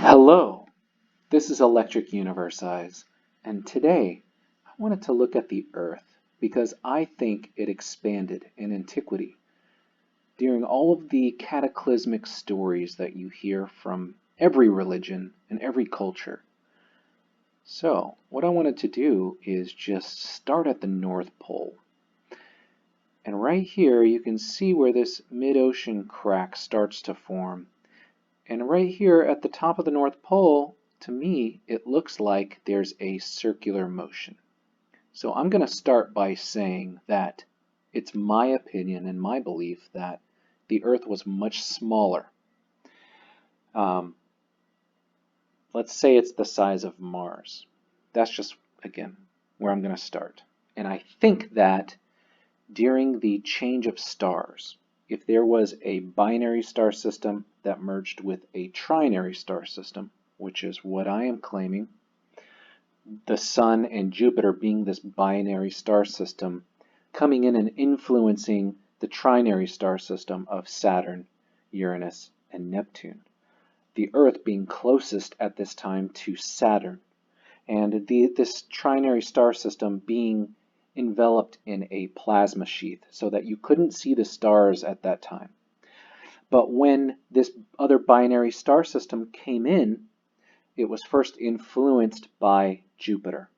Hello, this is Electric Universe Eyes, and today I wanted to look at the Earth because I think it expanded in antiquity during all of the cataclysmic stories that you hear from every religion and every culture. So, what I wanted to do is just start at the North Pole. And right here you can see where this mid-ocean crack starts to form. And right here at the top of the North Pole, to me, it looks like there's a circular motion. So I'm going to start by saying that it's my opinion and my belief that the Earth was much smaller. Let's say it's the size of Mars. That's just, again, where I'm going to start. And I think that during the change of stars, if there was a binary star system that merged with a trinary star system, which is what I am claiming, the Sun and Jupiter being this binary star system, coming in and influencing the trinary star system of Saturn, Uranus, and Neptune. The Earth being closest at this time to Saturn, and this trinary star system being enveloped in a plasma sheath so that you couldn't see the stars at that time. But when this other binary star system came in, it was first influenced by Jupiter.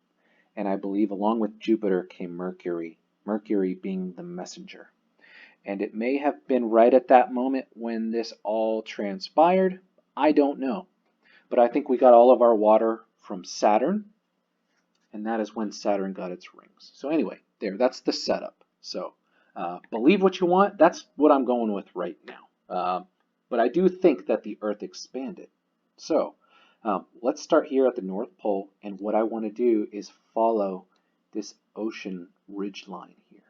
And I believe along with Jupiter came Mercury, Mercury being the messenger. And it may have been right at that moment when this all transpired. I don't know. But I think we got all of our water from Saturn, and that is when Saturn got its rings. So anyway, that's the setup. So believe what you want. That's what I'm going with right now. But I do think that the Earth expanded. So let's start here at the North Pole, and what I want to do is follow this ocean ridgeline here.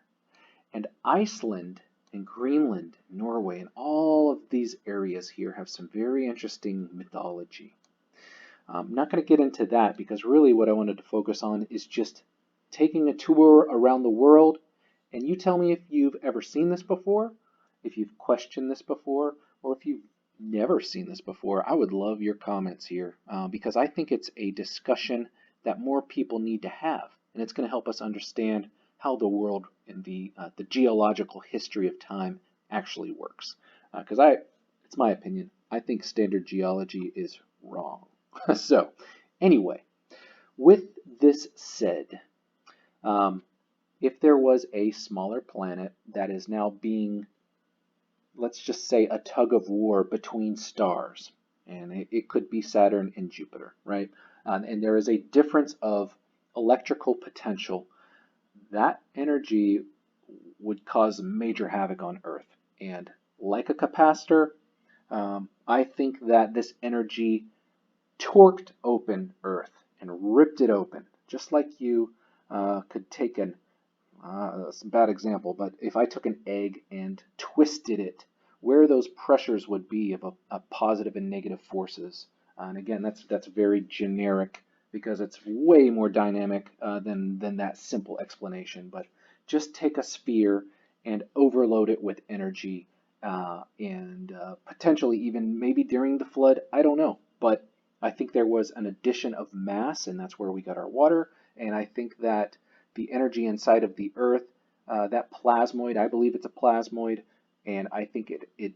And Iceland and Greenland, Norway, and all of these areas here have some very interesting mythology. I'm not going to get into that because really what I wanted to focus on is just taking a tour around the world, and you tell me if you've ever seen this before, if you've questioned this before, or if you've never seen this before. I would love your comments here because I think it's a discussion that more people need to have, and it's going to help us understand how the world and the geological history of time actually works. Because it's my opinion, I think standard geology is wrong. So, anyway, with this said, if there was a smaller planet that is now being, let's just say, a tug of war between stars, and it could be Saturn and Jupiter, right? And there is a difference of electrical potential, that energy would cause major havoc on Earth. And like a capacitor, I think that this energy torqued open Earth and ripped it open, just like you could take it's a bad example, but if I took an egg and twisted it, where those pressures would be of a positive and negative forces. And again, that's very generic because it's way more dynamic than that simple explanation. But just take a sphere and overload it with energy and potentially even maybe during the flood, I don't know. But I think there was an addition of mass, and that's where we got our water. And I think that the energy inside of the Earth, that plasmoid, I believe it's a plasmoid, and I think it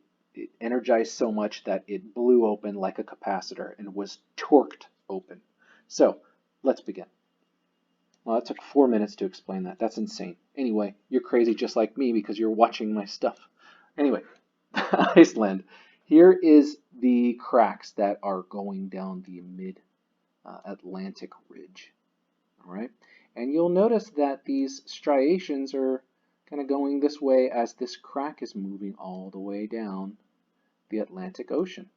energized so much that it blew open like a capacitor and was torqued open. So let's begin. Well, that took 4 minutes to explain that. That's insane. Anyway, you're crazy just like me because you're watching my stuff. Anyway, Iceland. Here is the cracks that are going down the mid-Atlantic ridge. All right, and you'll notice that these striations are kind of going this way as this crack is moving all the way down the Atlantic Ocean.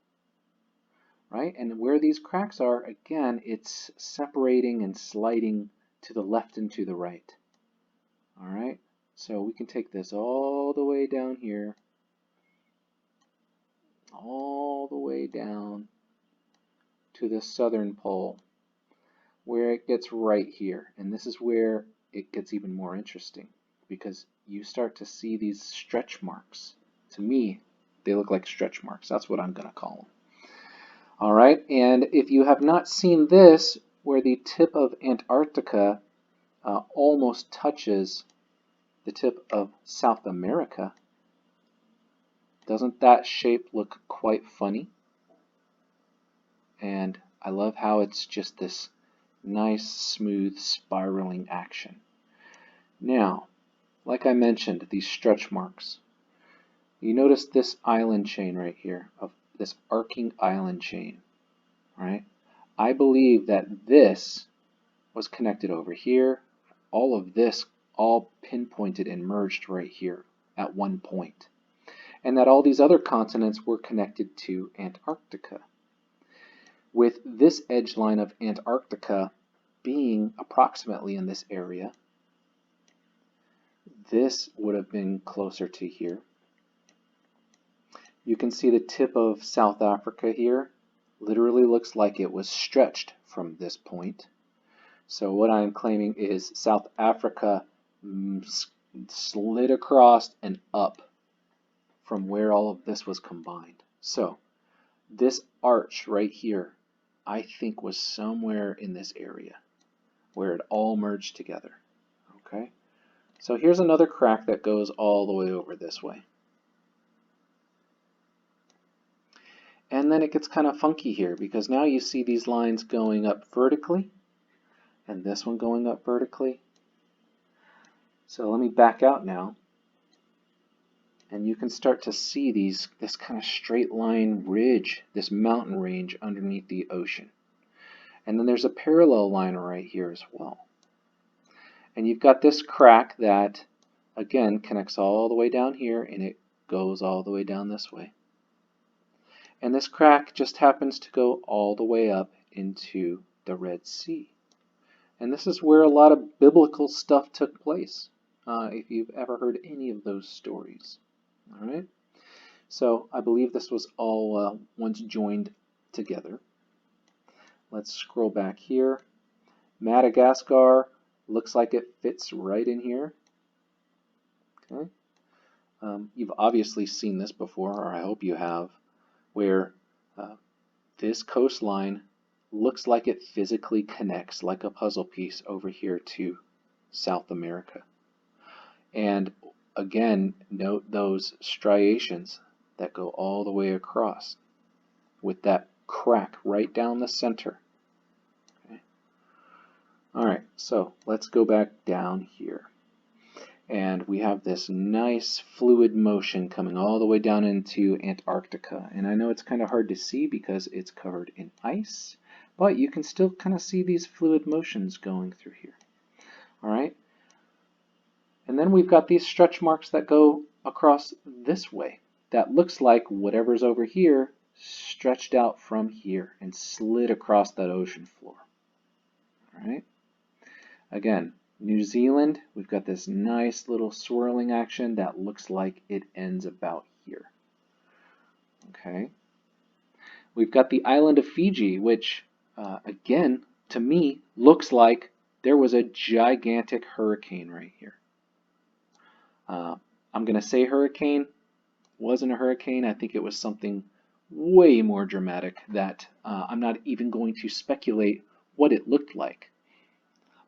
Right, and where these cracks are, again, it's separating and sliding to the left and to the right. All right, so we can take this all the way down here, all the way down to the southern pole, where it gets right here. And this is where it gets even more interesting because you start to see these stretch marks. To me, they look like stretch marks. That's what I'm going to call them. All right, and if you have not seen this, where the tip of Antarctica almost touches the tip of South America, doesn't that shape look quite funny? And I love how it's just this nice, smooth, spiraling action. Now, like I mentioned, these stretch marks. You notice this island chain right here, of this arcing island chain, right? I believe that this was connected over here. All of this all pinpointed and merged right here at one point. And that all these other continents were connected to Antarctica. With this edge line of Antarctica being approximately in this area, this would have been closer to here. You can see the tip of South Africa here literally looks like it was stretched from this point. So what I'm claiming is South Africa slid across and up from where all of this was combined. So this arch right here, I think, was somewhere in this area where it all merged together. Okay, so here's another crack that goes all the way over this way. And then it gets kind of funky here because now you see these lines going up vertically and this one going up vertically. So let me back out now. And you can start to see this kind of straight line ridge, this mountain range underneath the ocean. And then there's a parallel line right here as well. And you've got this crack that, again, connects all the way down here and it goes all the way down this way. And this crack just happens to go all the way up into the Red Sea. And this is where a lot of biblical stuff took place, if you've ever heard any of those stories. All right? So I believe this was all once joined together. Let's scroll back here. Madagascar looks like it fits right in here. Okay. You've obviously seen this before, or I hope you have, where this coastline looks like it physically connects like a puzzle piece over here to South America. And again, note those striations that go all the way across with that crack right down the center. Okay. All right, so let's go back down here. And we have this nice fluid motion coming all the way down into Antarctica. And I know it's kind of hard to see because it's covered in ice, but you can still kind of see these fluid motions going through here. All right. And then we've got these stretch marks that go across this way. That looks like whatever's over here stretched out from here and slid across that ocean floor. All right. Again, New Zealand, we've got this nice little swirling action that looks like it ends about here. Okay. We've got the island of Fiji, which, again, to me, looks like there was a gigantic hurricane right here. I'm going to say hurricane. Wasn't a hurricane. I think it was something way more dramatic that I'm not even going to speculate what it looked like.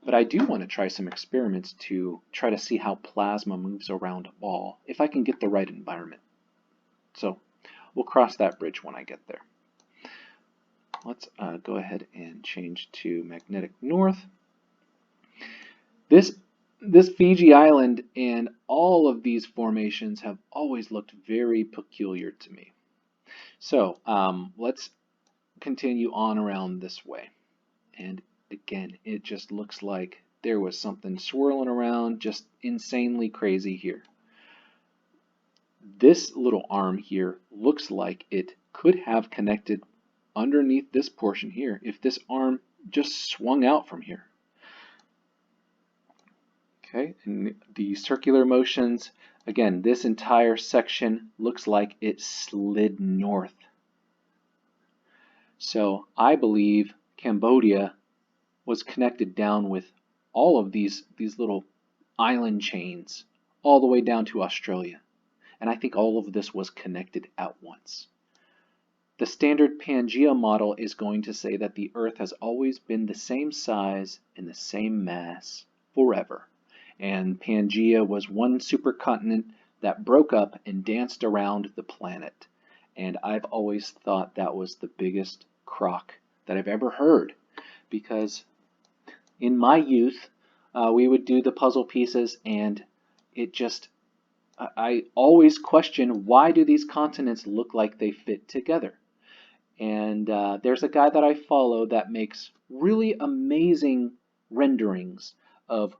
But I do want to try some experiments to try to see how plasma moves around a ball, if I can get the right environment. So we'll cross that bridge when I get there. Let's go ahead and change to magnetic north. This Fiji island and all of these formations have always looked very peculiar to me. So let's continue on around this way. And again, it just looks like there was something swirling around, just insanely crazy here. This little arm here looks like it could have connected underneath this portion here if this arm just swung out from here. Okay, and the circular motions, again, this entire section looks like it slid north. So I believe Cambodia was connected down with all of these little island chains all the way down to Australia. And I think all of this was connected at once. The standard Pangea model is going to say that the Earth has always been the same size and the same mass forever. And Pangea was one supercontinent that broke up and danced around the planet. And I've always thought that was the biggest crock that I've ever heard, because in my youth, we would do the puzzle pieces, and it just, I always question, why do these continents look like they fit together? And there's a guy that I follow that makes really amazing renderings of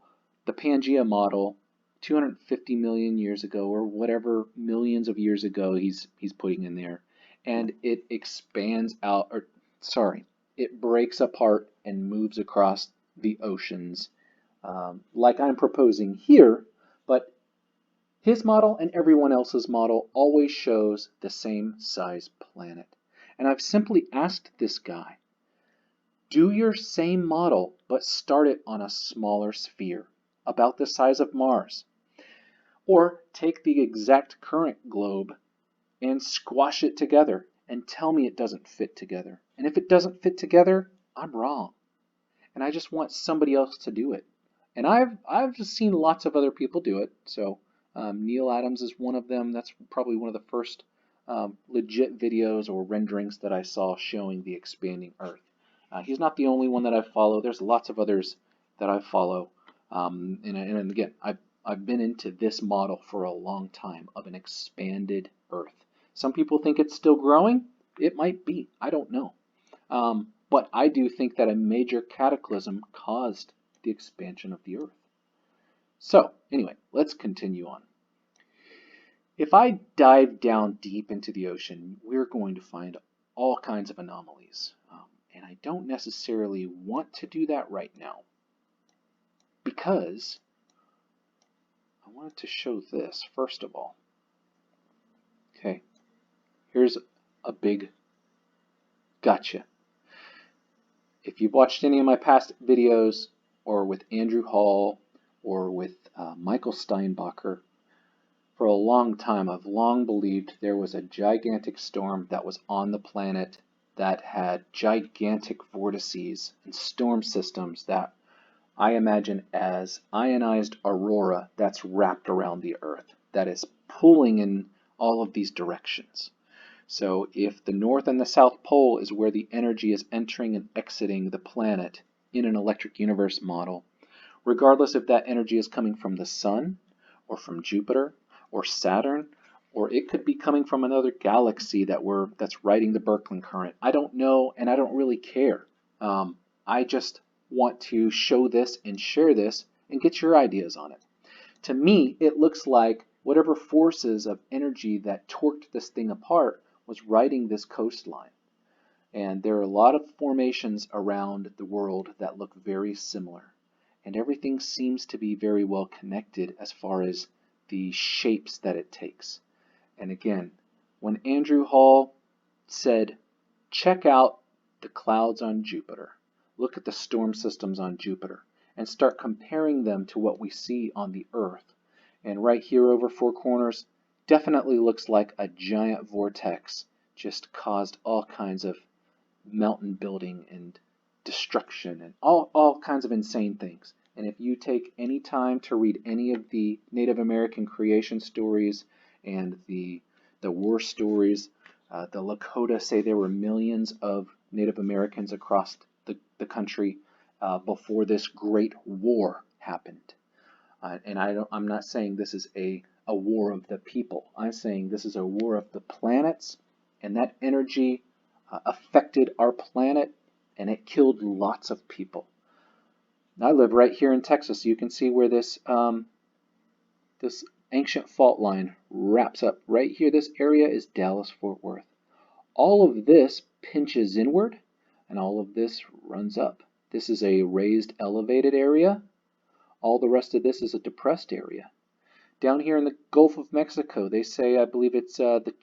the Pangea model 250 million years ago, or whatever millions of years ago he's putting in there. And it expands out, or sorry, it breaks apart and moves across the oceans, like I'm proposing here, but his model and everyone else's model always shows the same size planet. And I've simply asked this guy, do your same model, but start it on a smaller sphere, about the size of Mars. Or take the exact current globe and squash it together and tell me it doesn't fit together. And if it doesn't fit together, I'm wrong. And I just want somebody else to do it. And I've just seen lots of other people do it. So Neil Adams is one of them. That's probably one of the first legit videos or renderings that I saw showing the expanding Earth. He's not the only one that I follow. There's lots of others that I follow. And again, I've been into this model for a long time of an expanded Earth. Some people think it's still growing. It might be. I don't know. But I do think that a major cataclysm caused the expansion of the Earth. So, anyway, let's continue on. If I dive down deep into the ocean, we're going to find all kinds of anomalies. And I don't necessarily want to do that right now, because I wanted to show this first of all. Okay, here's a big gotcha. If you've watched any of my past videos, or with Andrew Hall, or with Michael Steinbacher, for a long time I've long believed there was a gigantic storm that was on the planet that had gigantic vortices and storm systems that I imagine as ionized aurora that's wrapped around the Earth, that is pulling in all of these directions. So if the North and the South Pole is where the energy is entering and exiting the planet in an electric universe model, regardless if that energy is coming from the Sun, or from Jupiter, or Saturn, or it could be coming from another galaxy that's riding the Birkeland current. I don't know, and I don't really care. I just want to show this and share this and get your ideas on it. To me, it looks like whatever forces of energy that torqued this thing apart was riding this coastline. And there are a lot of formations around the world that look very similar. And everything seems to be very well connected as far as the shapes that it takes. And again, when Andrew Hall said, check out the clouds on Jupiter, look at the storm systems on Jupiter, and start comparing them to what we see on the Earth. And right here over Four Corners definitely looks like a giant vortex just caused all kinds of mountain building and destruction and all kinds of insane things. And if you take any time to read any of the Native American creation stories and the war stories, the Lakota say there were millions of Native Americans across the country before this great war happened. And I'm not saying this is a war of the people. I'm saying this is a war of the planets, and that energy affected our planet, and it killed lots of people. I live right here in Texas. So you can see where this this ancient fault line wraps up. Right here, this area is Dallas-Fort Worth. All of this pinches inward, and all of this runs up. This is a raised, elevated area. All the rest of this is a depressed area. Down here in the Gulf of Mexico, they say, I believe it's the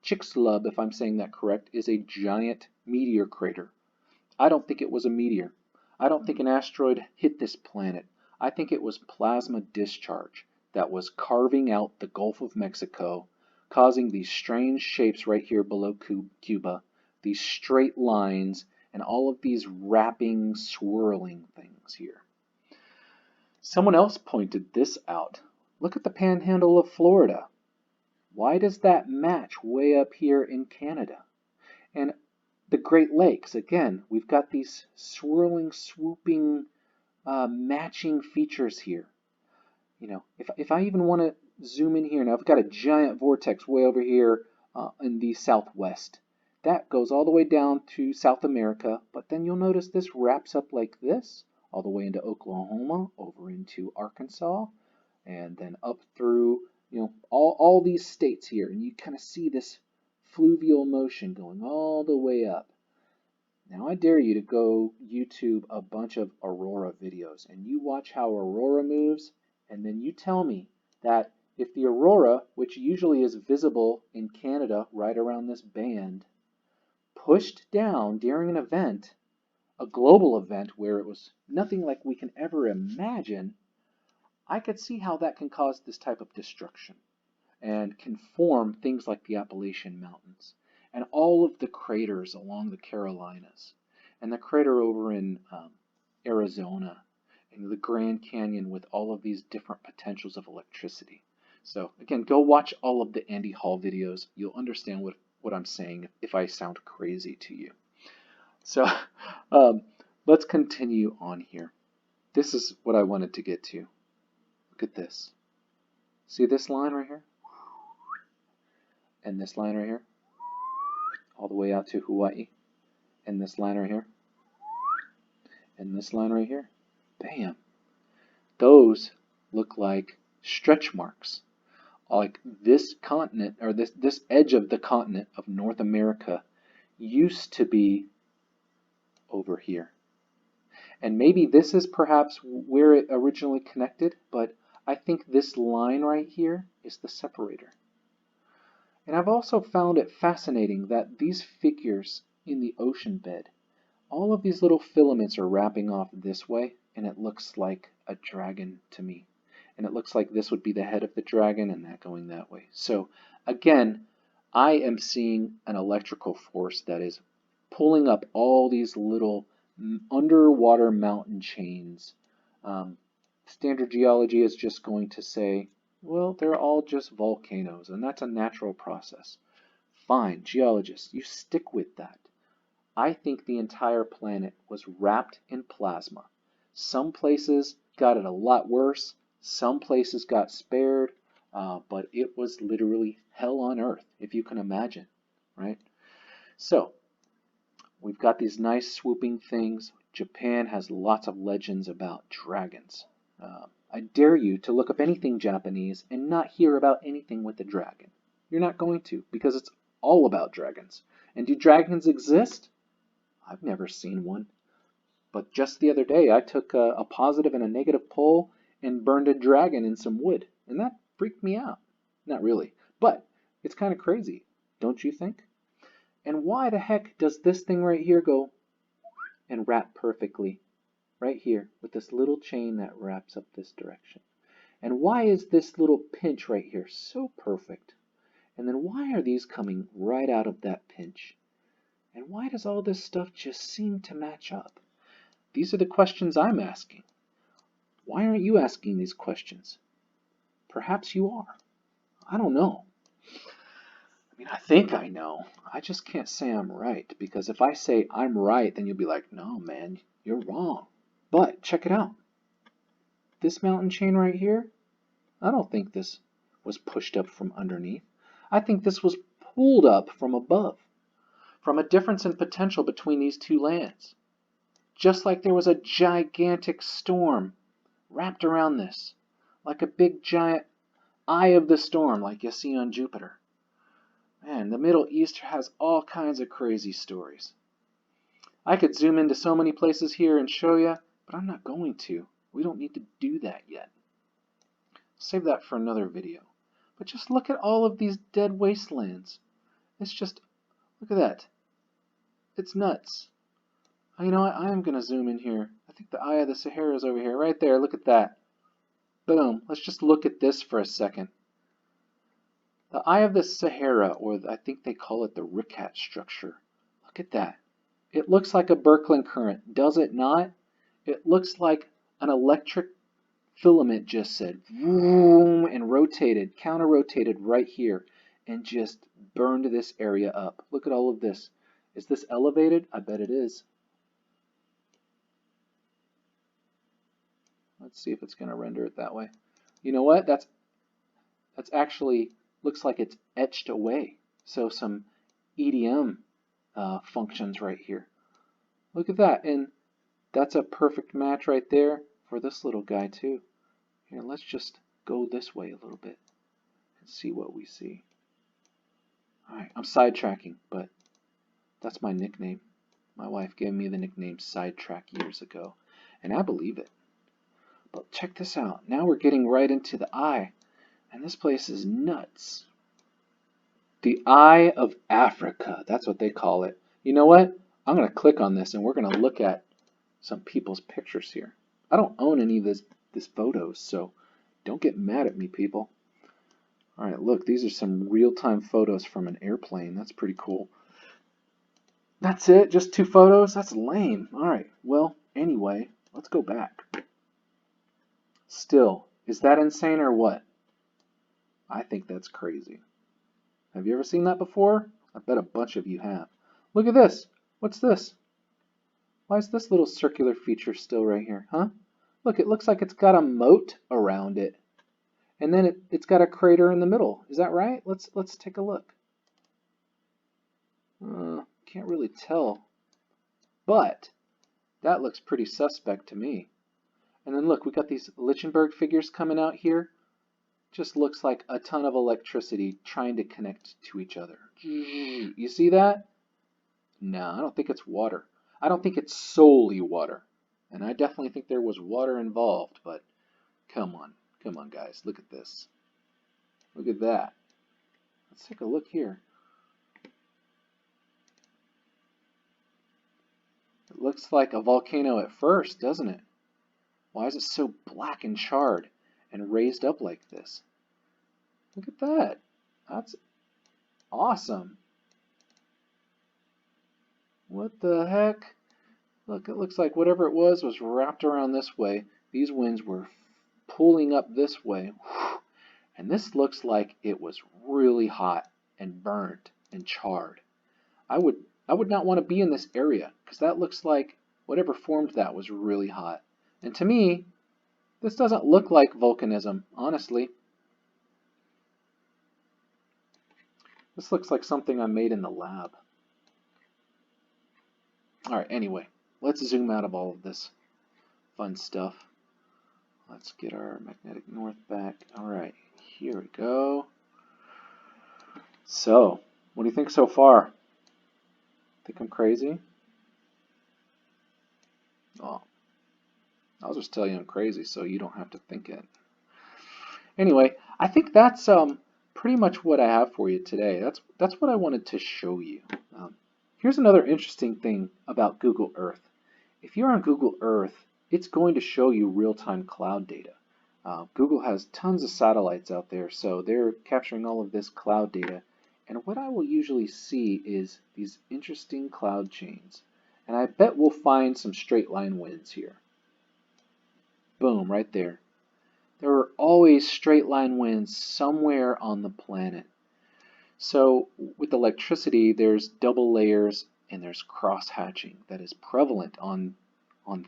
Chicxulub, if I'm saying that correct, is a giant meteor crater. I don't think it was a meteor. I don't think an asteroid hit this planet. I think it was plasma discharge that was carving out the Gulf of Mexico, causing these strange shapes right here below Cuba, these straight lines, and all of these wrapping, swirling things here. Someone else pointed this out. Look at the panhandle of Florida. Why does that match way up here in Canada? And the Great Lakes, again, we've got these swirling, swooping, matching features here. You know, if I even want to zoom in here, now I've got a giant vortex way over here in the southwest. That goes all the way down to South America, but then you'll notice this wraps up like this, all the way into Oklahoma, over into Arkansas, and then up through, you know, all these states here, and you kind of see this fluvial motion going all the way up. Now I dare you to go YouTube a bunch of aurora videos, and you watch how aurora moves, and then you tell me that if the aurora, which usually is visible in Canada right around this band, pushed down during an event, a global event where it was nothing like we can ever imagine, I could see how that can cause this type of destruction and can form things like the Appalachian Mountains and all of the craters along the Carolinas and the crater over in Arizona and the Grand Canyon with all of these different potentials of electricity. So again, go watch all of the Andy Hall videos. You'll understand what I'm saying if I sound crazy to you. So let's continue on here. This is what I wanted to get to. Look at this. See this line right here? And this line right here? All the way out to Hawaii. And this line right here? And this line right here? Bam. Those look like stretch marks. Like this continent, or this edge of the continent of North America used to be over here. And maybe this is perhaps where it originally connected, but I think this line right here is the separator. And I've also found it fascinating that these figures in the ocean bed, all of these little filaments are wrapping off this way, and it looks like a dragon to me. And it looks like this would be the head of the dragon and that going that way. So again, I am seeing an electrical force that is pulling up all these little underwater mountain chains. Standard geology is just going to say, well, they're all just volcanoes, and that's a natural process. Fine, geologists, you stick with that. I think the entire planet was wrapped in plasma. Some places got it a lot worse. Some places got spared, but it was literally hell on earth, if you can imagine, right? So, we've got these nice swooping things. Japan has lots of legends about dragons. I dare you to look up anything Japanese and not hear about anything with a dragon. You're not going to, because it's all about dragons. And do dragons exist? I've never seen one. But just the other day, I took a positive and a negative pole and burned a dragon in some wood. And that freaked me out. Not really. But it's kind of crazy, don't you think? And why the heck does this thing right here go and wrap perfectly? Right here, with this little chain that wraps up this direction. And why is this little pinch right here so perfect? And then why are these coming right out of that pinch? And why does all this stuff just seem to match up? These are the questions I'm asking. Why aren't you asking these questions? Perhaps you are. I don't know. I mean, I think I know. I just can't say I'm right, because if I say I'm right, then you'll be like, no, man, you're wrong. But check it out. This mountain chain right here, I don't think this was pushed up from underneath. I think this was pulled up from above, from a difference in potential between these two lands. Just like there was a gigantic storm wrapped around this, like a big giant eye of the storm like you see on Jupiter. Man, the Middle East has all kinds of crazy stories. I could zoom into so many places here and show you, but I'm not going to. We don't need to do that yet. Save that for another video. But just look at all of these dead wastelands. It's just, look at that. It's nuts. You know what? I am going to zoom in here. I think the Eye of the Sahara is over here. Right there. Look at that. Boom. Let's just look at this for a second. The eye of the Sahara, or I think they call it the Ricat structure. Look at that. It looks like a Birkeland current, does it not? It looks like an electric filament just said vroom and rotated, counter-rotated right here and just burned this area up. Look at all of this. Is this elevated? I bet it is. Let's see if it's going to render it that way. You know what? That's actually looks like it's etched away. So some EDM functions right here. Look at that. And that's a perfect match right there for this little guy too. Here, let's just go this way a little bit and see what we see. Alright, I'm sidetracking, but that's my nickname. My wife gave me the nickname Sidetrack years ago, and I believe it. But check this out. Now we're getting right into the eye, and this place is nuts. The Eye of Africa, that's what they call it. You know what? I'm going to click on this, and we're going to look at some people's pictures here. I don't own any of this photos, so don't get mad at me, people. Alright, look, these are some real-time photos from an airplane. That's pretty cool. That's it? Just 2 photos? That's lame. Alright, well, anyway, let's go back. Still, is that insane or what? I think that's crazy. Have you ever seen that before? I bet a bunch of you have. Look at this. What's this? Why is this little circular feature still right here, huh? Look, it looks like it's got a moat around it. And then it's got a crater in the middle. Is that right? Let's take a look. Can't really tell. But that looks pretty suspect to me. And then look, we got these Lichtenberg figures coming out here. Just looks like a ton of electricity trying to connect to each other. You see that? No, I don't think it's water. I don't think it's solely water. And I definitely think there was water involved, but come on. Come on, guys. Look at this. Look at that. Let's take a look here. It looks like a volcano at first, doesn't it? Why is it so black and charred and raised up like this? Look at that. That's awesome. What the heck? Look, it looks like whatever it was wrapped around this way. These winds were pulling up this way. And this looks like it was really hot and burnt and charred. I would not want to be in this area because that looks like whatever formed that was really hot. And to me, this doesn't look like volcanism, honestly. This looks like something I made in the lab. Alright, anyway, let's zoom out of all of this fun stuff. Let's get our magnetic north back. Alright, here we go. So, what do you think so far? Think I'm crazy? Oh, I'll just tell you I'm crazy so you don't have to think it. Anyway, I think that's pretty much what I have for you today. That's what I wanted to show you. Here's another interesting thing about Google Earth. If you're on Google Earth, it's going to show you real-time cloud data. Google has tons of satellites out there, so they're capturing all of this cloud data. And what I will usually see is these interesting cloud chains. And I bet we'll find some straight line winds here. Boom, right there. There are always straight line winds somewhere on the planet. So with electricity, there's double layers and there's cross-hatching that is prevalent on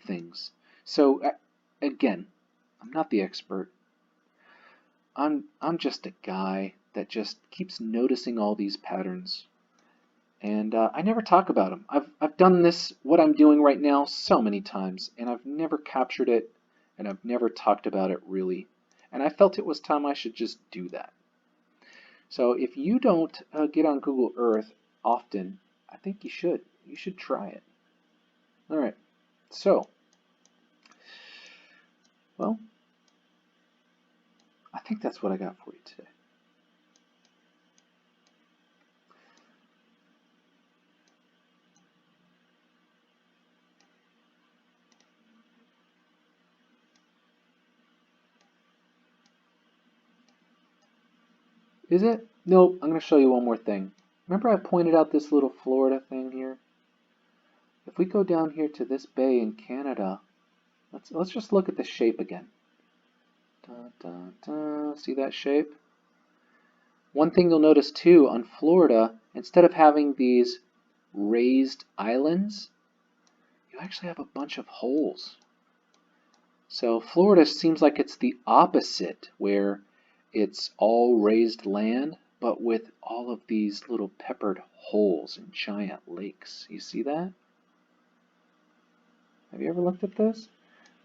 things. So again, I'm not the expert. I'm just a guy that just keeps noticing all these patterns. And I never talk about them. I've done this, what I'm doing right now, so many times, and I've never captured it, and I've never talked about it really. And I felt it was time I should just do that. So if you don't get on Google Earth often, I think you should. You should try it. All right. So, well, I think that's what I got for you today. Is it? Nope, I'm going to show you one more thing. Remember I pointed out this little Florida thing here? If we go down here to this bay in Canada, let's just look at the shape again. Dun, dun, dun. See that shape? One thing you'll notice too on Florida, instead of having these raised islands, you actually have a bunch of holes. So Florida seems like it's the opposite, where it's all raised land, but with all of these little peppered holes and giant lakes. You see that? Have you ever looked at this?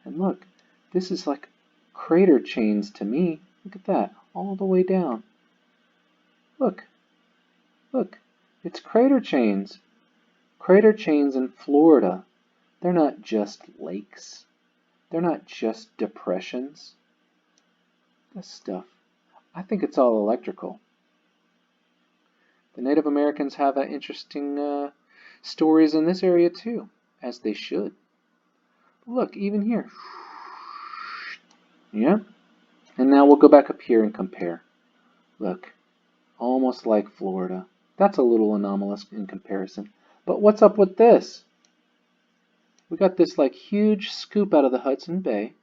And look, this is like crater chains to me. Look at that, all the way down. Look, look, it's crater chains. Crater chains in Florida. They're not just lakes. They're not just depressions. This stuff, I think it's all electrical. The Native Americans have interesting stories in this area too, as they should. Look, even here. Yeah? And now we'll go back up here and compare. Look, almost like Florida. That's a little anomalous in comparison. But what's up with this? We got this like huge scoop out of the Hudson Bay.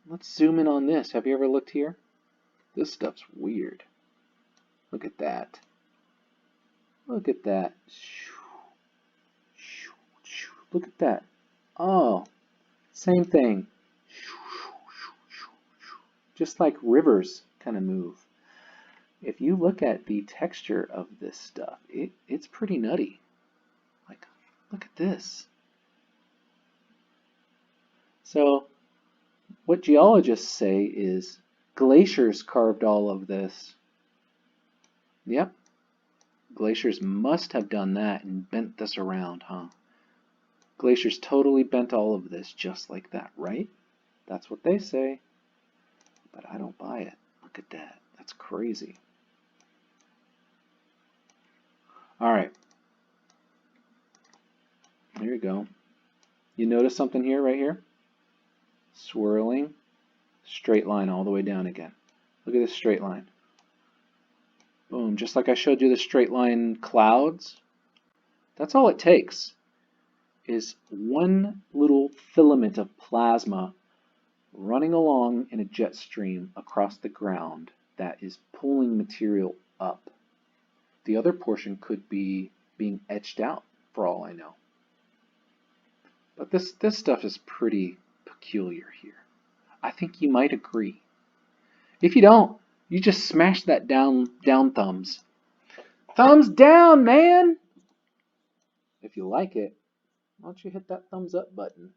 Let's zoom in on this. Have you ever looked here? This stuff's weird. Look at that. Look at that. Look at that. Oh, same thing. Just like rivers kind of move. If you look at the texture of this stuff, it's pretty nutty. Like, look at this. So, what geologists say is glaciers carved all of this. Yep. Glaciers must have done that and bent this around, huh? Glaciers totally bent all of this just like that, right? That's what they say. But I don't buy it. Look at that. That's crazy. All right. There you go. You notice something here, right here? Swirling, straight line all the way down again. Look at this straight line. Boom, just like I showed you the straight line clouds. That's all it takes, is one little filament of plasma running along in a jet stream across the ground that is pulling material up. The other portion could be being etched out, for all I know. But this stuff is pretty peculiar here. I think you might agree. If you don't, you just smash that down thumbs. Thumbs down, man! If you like it, why don't you hit that thumbs up button?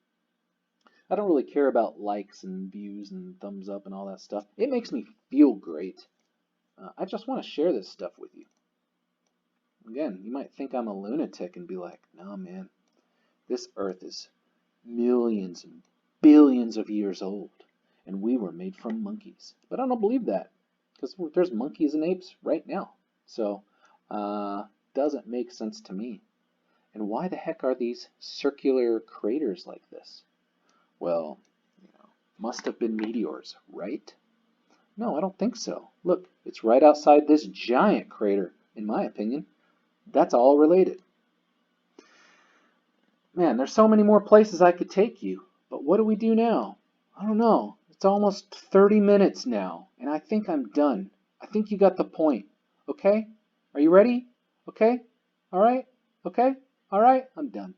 I don't really care about likes and views and thumbs up and all that stuff. It makes me feel great. I just want to share this stuff with you. Again, you might think I'm a lunatic and be like, no, man, this earth is millions and billions of years old, and we were made from monkeys. But I don't believe that, because there's monkeys and apes right now. So, doesn't make sense to me. And why the heck are these circular craters like this? Well, must have been meteors, right? No, I don't think so. Look, it's right outside this giant crater, in my opinion. That's all related. Man, there's so many more places I could take you, but what do we do now? I don't know. It's almost 30 minutes now, and I think I'm done. I think you got the point. Okay? Are you ready? Okay? All right? Okay? All right? I'm done.